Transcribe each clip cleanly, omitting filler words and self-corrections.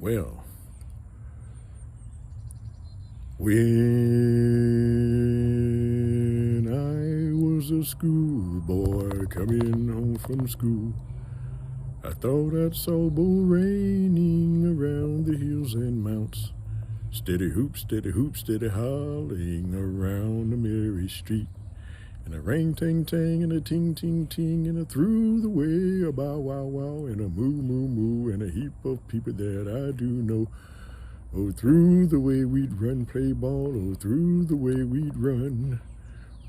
Well, when I was a schoolboy coming home from school, I thought I saw bull raining around the hills and mounts. Steady hoop, steady hoop, steady howling around the merry street. And a ring ting ting and a ting ting ting and a through the way a bow wow wow and a moo moo moo and a heap of people that I do know. Oh, through the way we'd run, play ball, oh, through the way we'd run.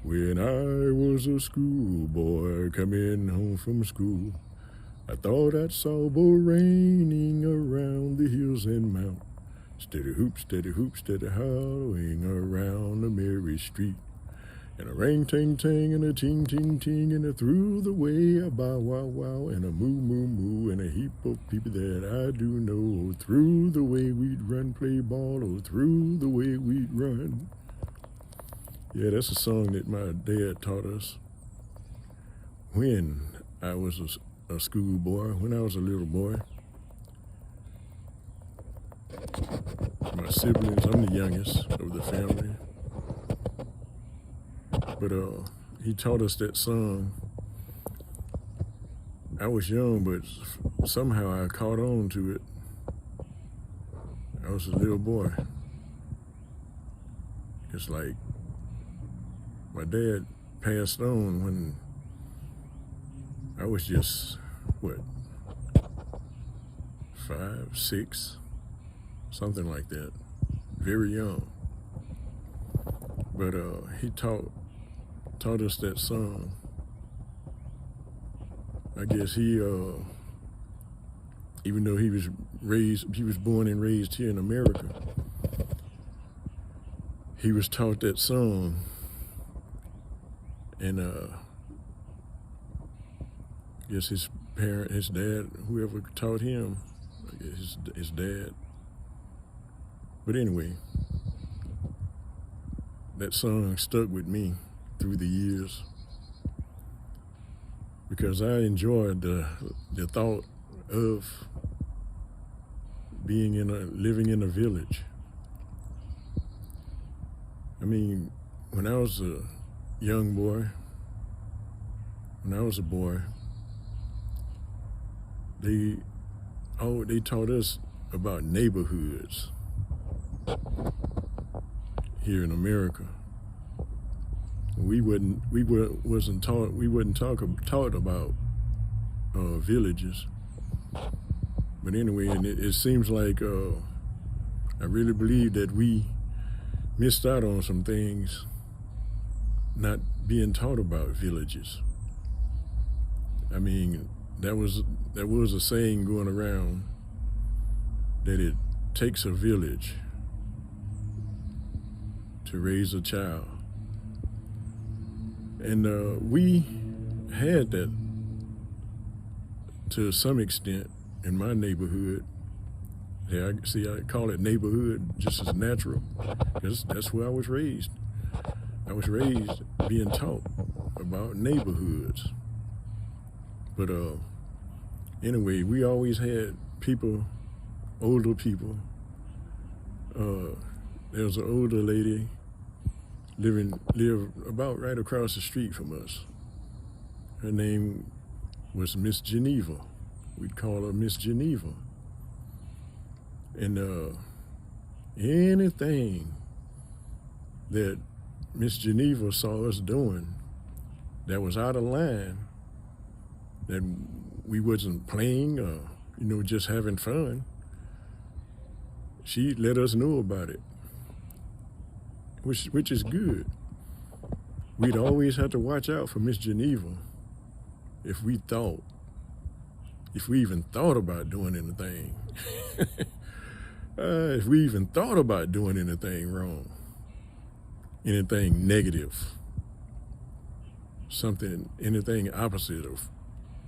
When I was a schoolboy coming home from school, I thought I saw bull raining around the hills and mountains. Steady hoop, steady howling around the merry street. And a ring ting ting and a ting ting ting and a through the way a bow wow wow and a moo moo moo and a heap of people that I do know. Oh, through the way we'd run, play ball, oh, through the way we'd run. Yeah, that's a song that my dad taught us when I was a schoolboy, when I was a little boy. My siblings, I'm the youngest of the family. But he taught us that song. I was young, but somehow I caught on to it. I was a little boy. It's like my dad passed on when I was just, 5, 6, something like that, very young. But he taught us that song. I guess he, even though he was born and raised here in America, he was taught that song. And I guess his dad, whoever taught him, I guess his dad. But anyway, that song stuck with me through the years because I enjoyed the thought of living in a village. I mean, when I was a young boy, when I was a boy, they taught us about neighborhoods here in America. We wasn't taught about villages. But anyway, and it seems like I really believe that we missed out on some things not being taught about villages. I mean, there was a saying going around that it takes a village to raise a child. And we had that to some extent in my neighborhood. Yeah, I call it neighborhood just as natural, because that's where I was raised. I was raised being taught about neighborhoods. But anyway, we always had people, older people. There was an older lady lived about right across the street from us. Her name was Miss Geneva. We'd call her Miss Geneva. And anything that Miss Geneva saw us doing that was out of line, that we wasn't playing or, just having fun, she'd let us know about it, which is good. We'd always have to watch out for Miss Geneva if we even thought about doing anything. If we even thought about doing anything wrong, anything negative, anything opposite of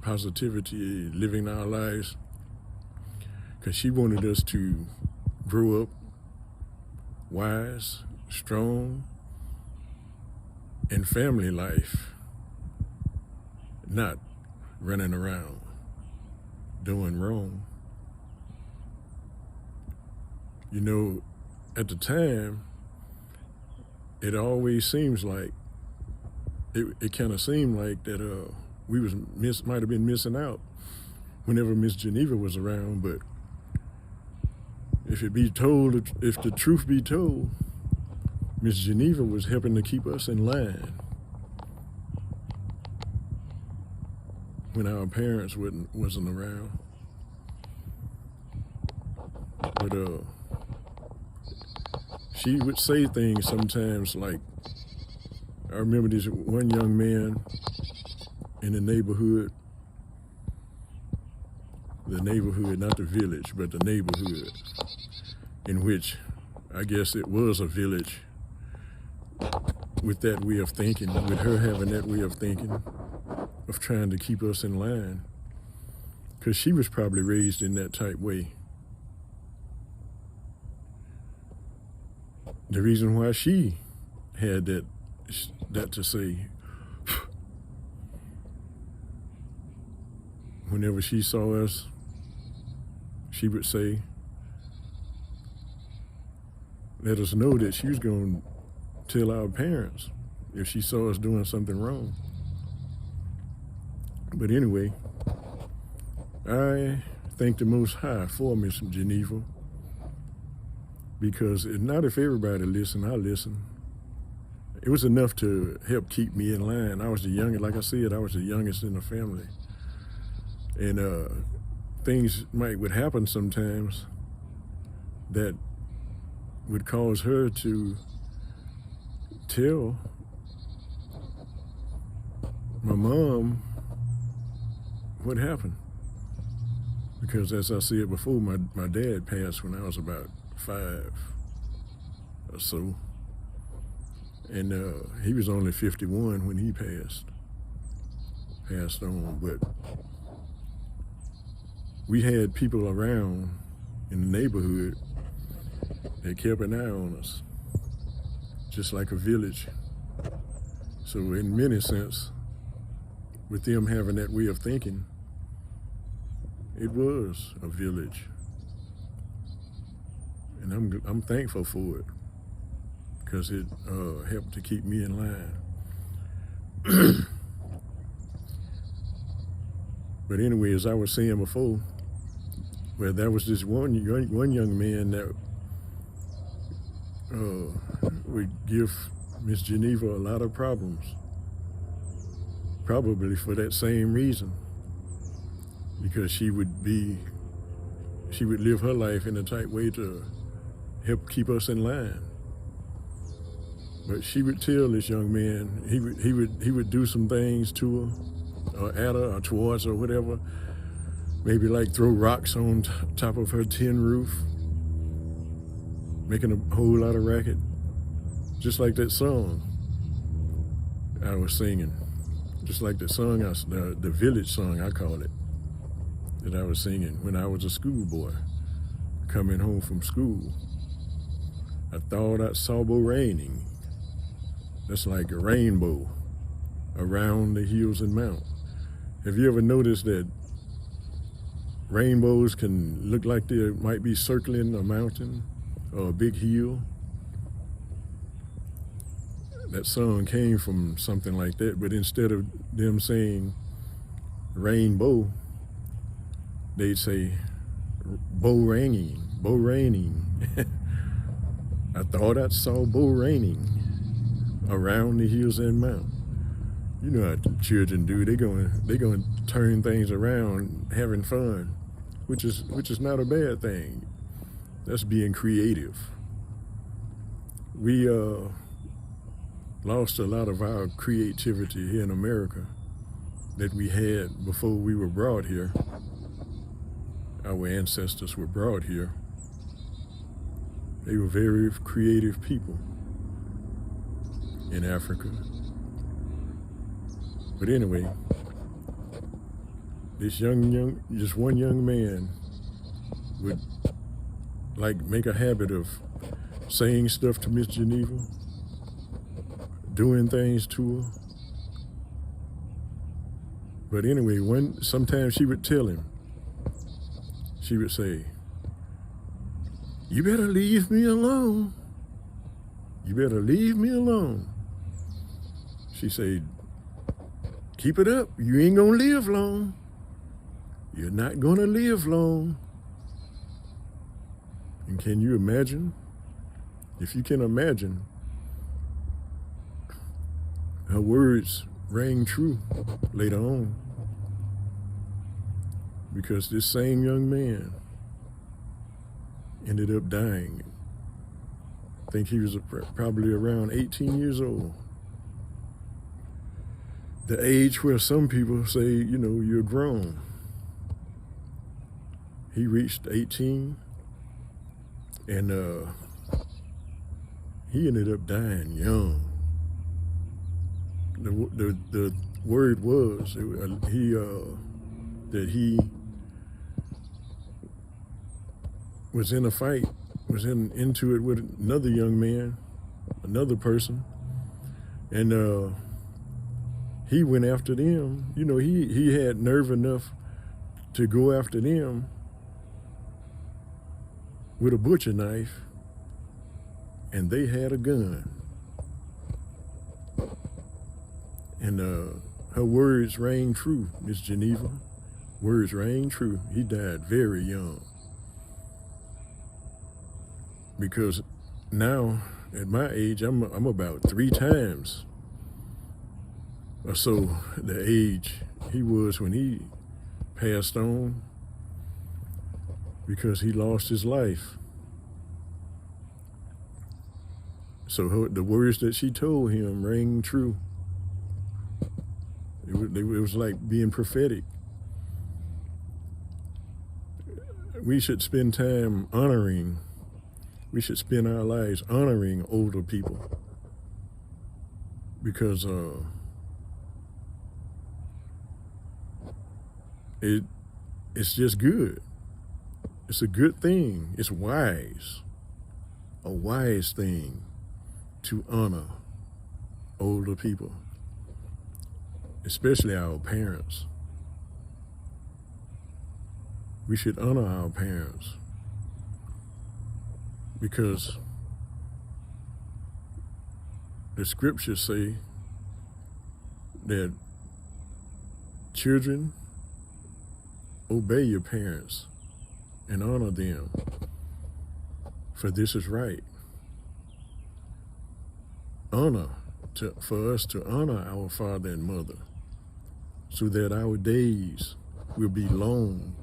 positivity, living our lives, because she wanted us to grow up wise, strong, in family life, not running around doing wrong. You know, at the time, it always seems like, it kind of seemed like that we might have been missing out whenever Miss Geneva was around. But if the truth be told, Miss Geneva was helping to keep us in line when our parents wasn't around. But she would say things sometimes like, I remember this one young man in the neighborhood, not the village, but the neighborhood, in which I guess it was a village with that way of thinking, with her having that way of thinking, of trying to keep us in line, because she was probably raised in that type way. The reason why she had that to say, whenever she saw us, she would say, let us know that she was going to tell our parents if she saw us doing something wrong. But anyway, I thank the Most High for Miss Geneva, because not if everybody listened, I listened. It was enough to help keep me in line. I was the youngest, like I said, I was the youngest in the family. And things would happen sometimes that would cause her to tell my mom what happened. Because as I said before, my dad passed when I was about 5 or so. And he was only 51 when he passed on. But we had people around in the neighborhood that kept an eye on us, just like a village. So in many sense, with them having that way of thinking, it was a village. And I'm thankful for it, because it helped to keep me in line. But anyway, as I was saying before, well, there was this one young man that would give Miss Geneva a lot of problems, probably for that same reason, because she would live her life in a tight way to help keep us in line. But she would tell this young man, he would do some things to her, or at her, or towards her, whatever. Maybe like throw rocks on top of her tin roof, making a whole lot of racket. Just like that song I was singing. Just like the song, the village song, I call it, that I was singing when I was a schoolboy, coming home from school. I thought I saw bo raining. That's like a rainbow around the hills and mountains. Have you ever noticed that rainbows can look like they might be circling a mountain or a big hill? That song came from something like that, but instead of them saying rainbow, they'd say bo raining. I thought I saw bo raining around the hills and mountains. You know how the children do. They're gonna turn things around, having fun, which is not a bad thing. That's being creative. We lost a lot of our creativity here in America that we had before we were brought here. Our ancestors were brought here. They were very creative people in Africa. But anyway, this just one young man would make a habit of saying stuff to Miss Geneva, doing things to her. But anyway, sometimes she would tell him, she would say, You better leave me alone. You better leave me alone. She said, keep it up. You ain't gonna live long. You're not gonna live long. And can you imagine? If you can imagine, her words rang true later on. Because this same young man ended up dying. I think he was probably around 18 years old. The age where some people say, you know, you're grown. He reached 18 and he ended up dying young. The word was that he was in a fight, was into it with another young man, another person, and he went after them. You know, he had nerve enough to go after them with a butcher knife, and they had a gun. And her words rang true, Miss Geneva. Words rang true. He died very young. Because now, at my age, I'm about 3 times or so the age he was when he passed on, because he lost his life. So the words that she told him rang true. It was like being prophetic. We should spend time honoring, we should spend our lives honoring older people, because it's just good. It's a good thing. It's wise, a wise thing to honor older people, especially our parents. We should honor our parents, because the scriptures say that children, obey your parents and honor them, for this is right. For us to honor our father and mother, so that our days will be long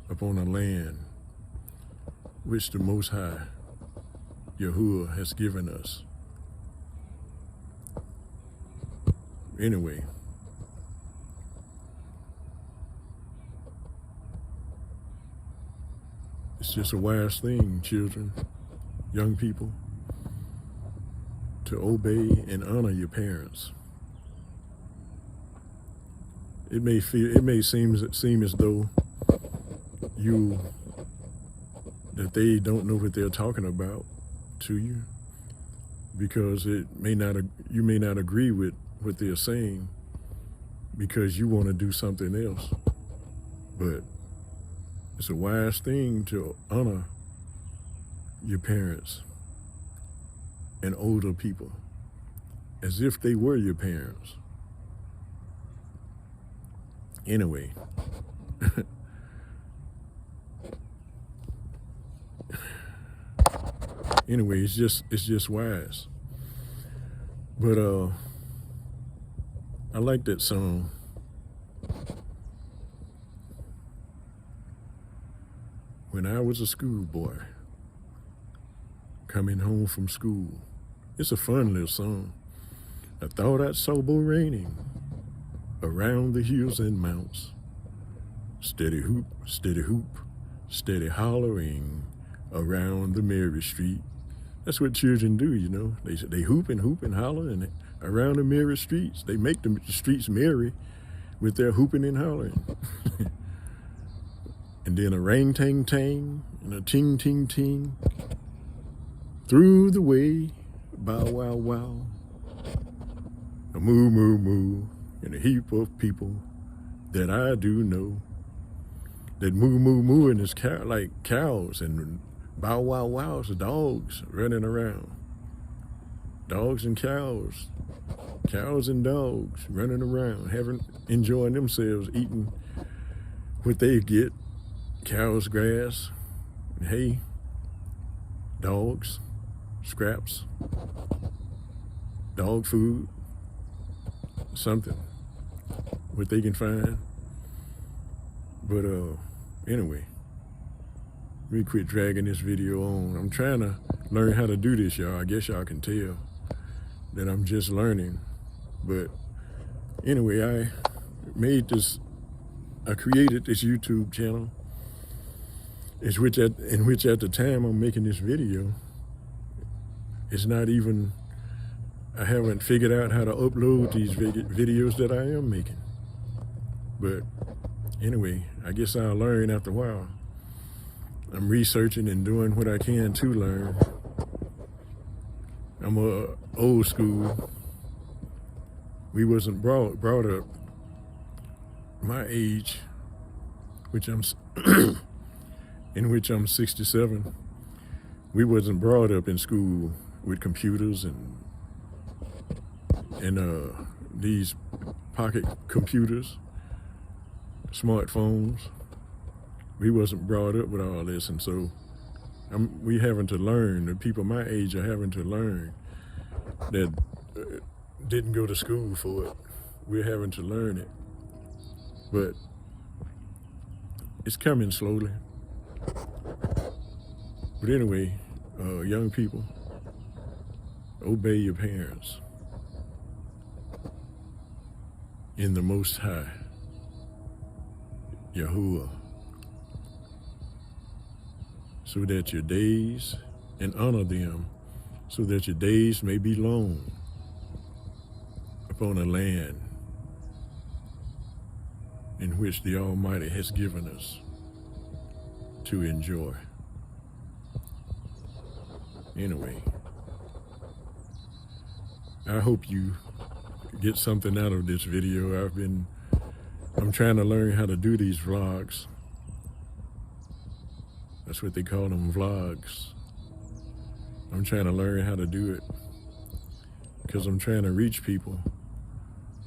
upon a land which the Most High, Yahuwah, has given us. Anyway, it's just a wise thing, children, young people, to obey and honor your parents. It may seem as though that they don't know what they're talking about to you, because you may not agree with what they're saying, because you want to do something else. But it's a wise thing to honor your parents and older people as if they were your parents. Anyway, it's just wise. But I like that song. When I was a schoolboy, coming home from school. It's a fun little song. I thought I saw bull raining around the hills and mounts. Steady hoop, steady hollering around the merry street. That's what children do, you know. They hoop and holler and around the merry streets. They make the streets merry with their hooping and hollering. And then a ring tang tang and a ting ting ting. Through the way, bow wow wow. A moo moo moo, and a heap of people that I do know that moo moo moo and is like cows and Bow wow wows, dogs running around. Dogs and cows. Cows and dogs running around, enjoying themselves, eating what they get. Cows, grass, hay, dogs, scraps, dog food, something, what they can find. But anyway, we quit dragging this video on. I'm trying to learn how to do this, y'all. I guess y'all can tell that I'm just learning. But anyway, I created this YouTube channel, in which at the time I'm making this video, it's not even, I haven't figured out how to upload these videos that I am making. But anyway, I guess I'll learn after a while. I'm researching and doing what I can to learn. I'm old school. We wasn't brought up my age, in which I'm 67. We wasn't brought up in school with computers and these pocket computers, smartphones. We wasn't brought up with all this, and so we having to learn. The people my age are having to learn that didn't go to school for it. We're having to learn it, but it's coming slowly. But anyway, young people, obey your parents in the Most High, Yahuwah, so that your days, and honor them, so that your days may be long upon a land in which the Almighty has given us to enjoy. Anyway, I hope you get something out of this video. I'm trying to learn how to do these vlogs. That's what they call them, vlogs. I'm trying to learn how to do it because I'm trying to reach people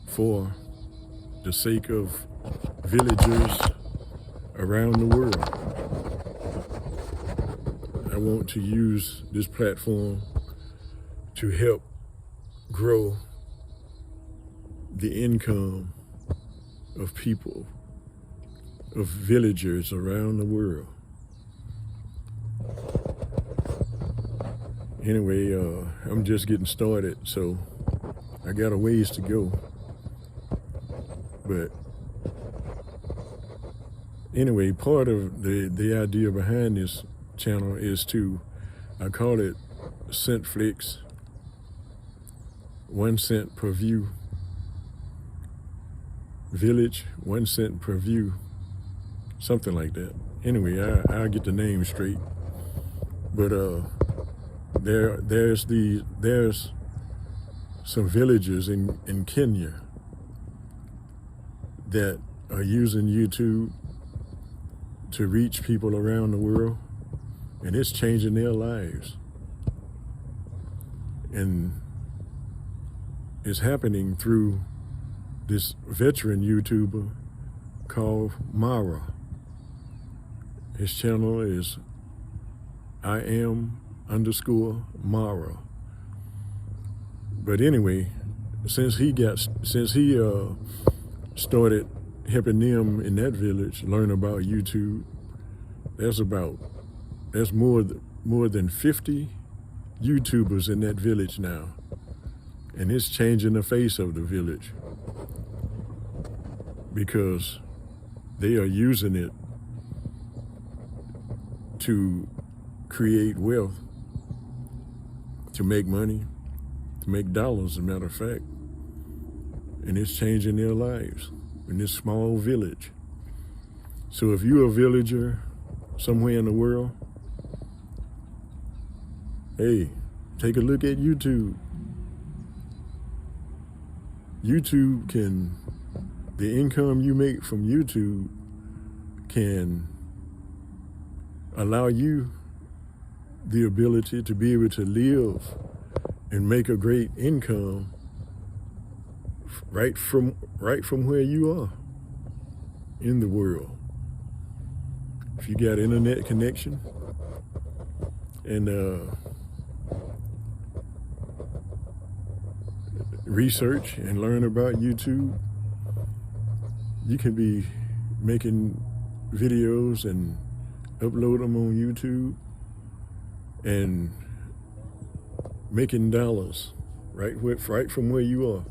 for the sake of villagers around the world. I want to use this platform to help grow the income of people, of villagers around the world. Anyway, I'm just getting started, so I got a ways to go. But anyway, part of the idea behind this channel is I call it Centflix, 1 cent per view. Village, 1 cent per view, something like that. Anyway, I'll get the name straight. But there's some villagers in Kenya that are using YouTube to reach people around the world, and it's changing their lives. And it's happening through this veteran YouTuber called Mara. His channel is IAM_Mara. But anyway, since he started helping them in that village learn about YouTube, there's more than 50 YouTubers in that village now, and it's changing the face of the village because they are using it to create wealth, to make money, to make dollars, as a matter of fact. And it's changing their lives in this small village. So if you're a villager somewhere in the world, hey, take a look at YouTube. The income you make from YouTube can allow you the ability to be able to live and make a great income right from where you are in the world. If you got internet connection and research and learn about YouTube, you can be making videos and upload them on YouTube and making dollars right from where you are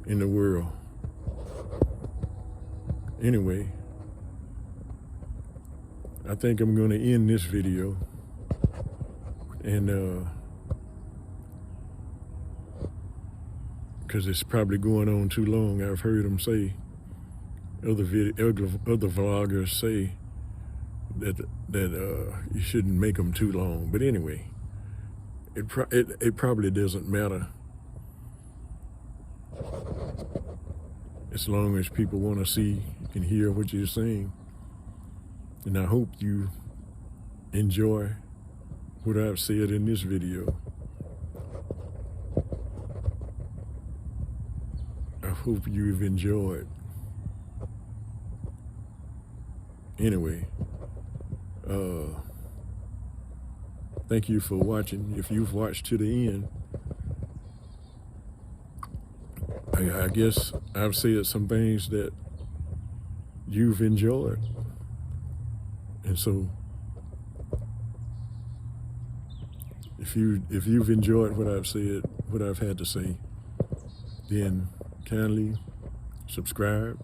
in the world. Anyway, I think I'm going to end this video, and because it's probably going on too long. I've heard them say, other vloggers say that you shouldn't make them too long. But anyway, it probably doesn't matter as long as people want to see and hear what you're saying. And I hope you enjoy what I've said in this video. I hope you've enjoyed. Anyway, thank you for watching. If you've watched to the end, I guess I've said some things that you've enjoyed. And so if you've enjoyed what I've said, what I've had to say, then kindly subscribe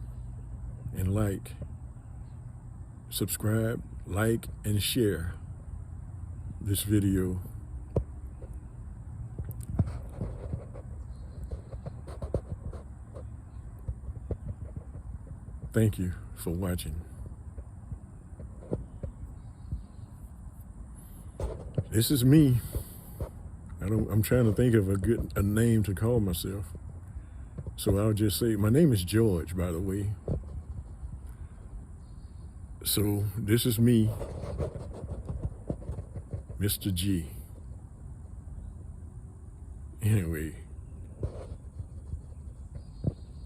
and like. Subscribe, like, and share this video. Thank you for watching. This is me. I'm trying to think of a name to call myself. So I'll just say, my name is George, by the way. So this is me, Mr. G. Anyway,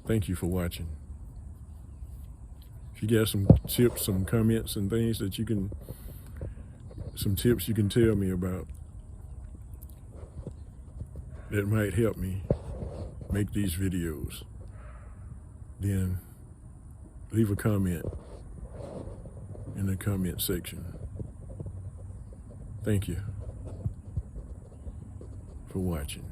thank you for watching. If you got some tips, some comments, and things that some tips you can tell me about that might help me make these videos, then leave a comment in the comment section. Thank you for watching.